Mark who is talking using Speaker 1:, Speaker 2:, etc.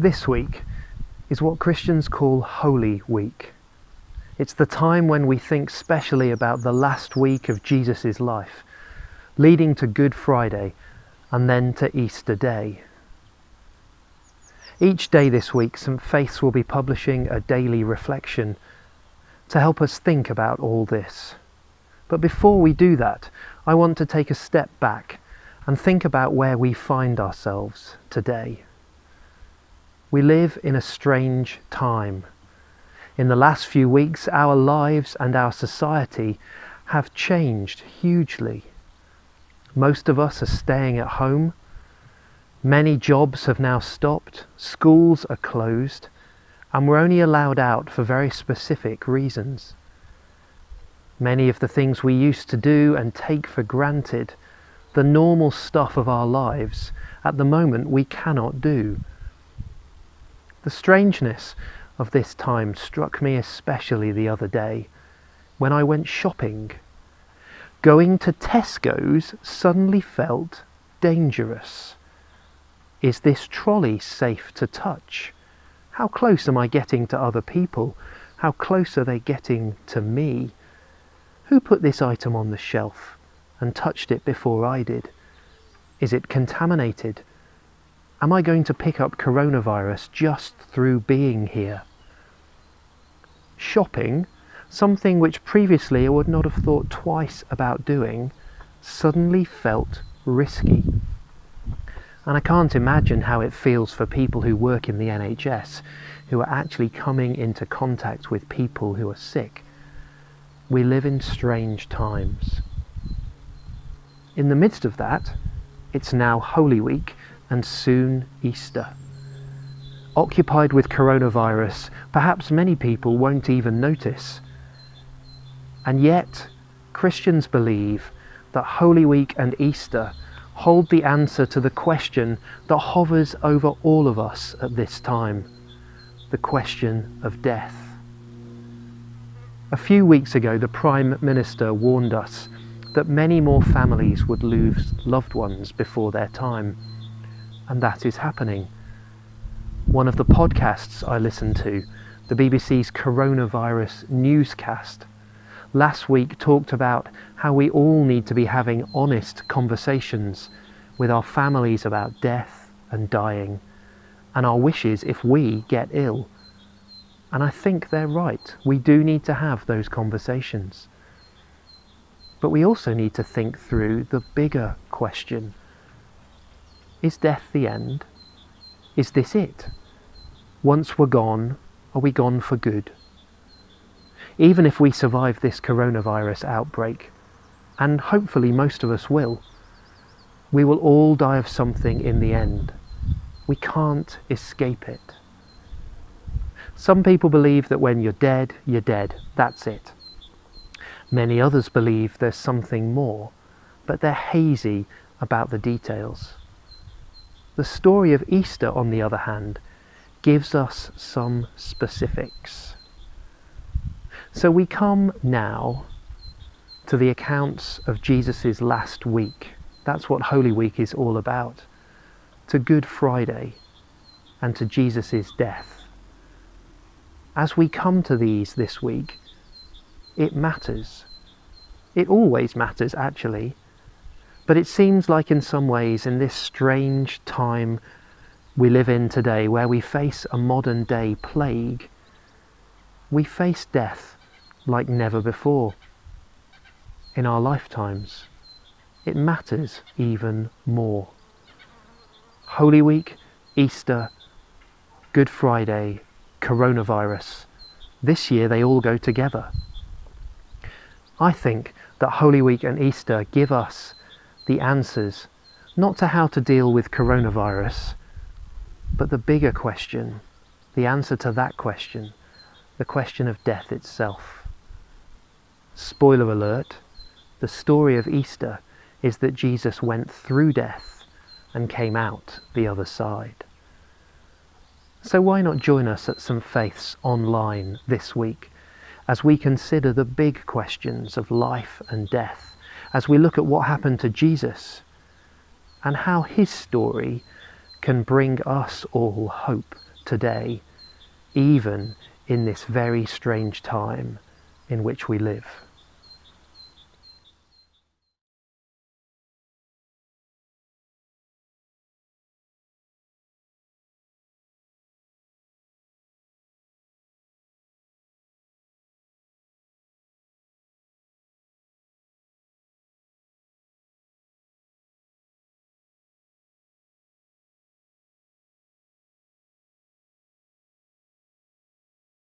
Speaker 1: This week is what Christians call Holy Week. It's the time when we think specially about the last week of Jesus' life, leading to Good Friday and then to Easter Day. Each day this week, St. Faith's will be publishing a daily reflection to help us think about all this. But before we do that, I want to take a step back and think about where we find ourselves today. We live in a strange time. In the last few weeks, our lives and our society have changed hugely. Most of us are staying at home. Many jobs have now stopped, schools are closed, and we're only allowed out for very specific reasons. Many of the things we used to do and take for granted, the normal stuff of our lives, at the moment we cannot do. The strangeness of this time struck me especially the other day when I went shopping. Going to Tesco's suddenly felt dangerous. Is this trolley safe to touch? How close am I getting to other people? How close are they getting to me? Who put this item on the shelf and touched it before I did? Is it contaminated? Am I going to pick up coronavirus just through being here? Shopping, something which previously I would not have thought twice about doing, suddenly felt risky. And I can't imagine how it feels for people who work in the NHS, who are actually coming into contact with people who are sick. We live in strange times. In the midst of that, it's now Holy Week and soon Easter. Occupied with coronavirus, perhaps many people won't even notice. And yet, Christians believe that Holy Week and Easter hold the answer to the question that hovers over all of us at this time, the question of death. A few weeks ago, the Prime Minister warned us that many more families would lose loved ones before their time, and that is happening. One of the podcasts I listened to, the BBC's coronavirus newscast, last week talked about how we all need to be having honest conversations with our families about death and dying, and our wishes if we get ill. And I think they're right. We do need to have those conversations. But we also need to think through the bigger question. Is death the end? Is this it? Once we're gone, are we gone for good? Even if we survive this coronavirus outbreak, and hopefully most of us will, we will all die of something in the end. We can't escape it. Some people believe that when you're dead, that's it. Many others believe there's something more, but they're hazy about the details. The story of Easter, on the other hand, gives us some specifics. So we come now to the accounts of Jesus' last week. That's what Holy Week is all about. To Good Friday and to Jesus' death. As we come to these this week, it matters. It always matters, actually. But it seems like in some ways, in this strange time we live in today, where we face a modern day plague, we face death like never before in our lifetimes. It matters even more. Holy Week, Easter, Good Friday, coronavirus. This year they all go together. I think that Holy Week and Easter give us the answers, not to how to deal with coronavirus, but the bigger question, the answer to that question, the question of death itself. Spoiler alert, the story of Easter is that Jesus went through death and came out the other side. So why not join us at St. Faith's online this week as we consider the big questions of life and death, as we look at what happened to Jesus and how his story can bring us all hope today, even in this very strange time in which we live.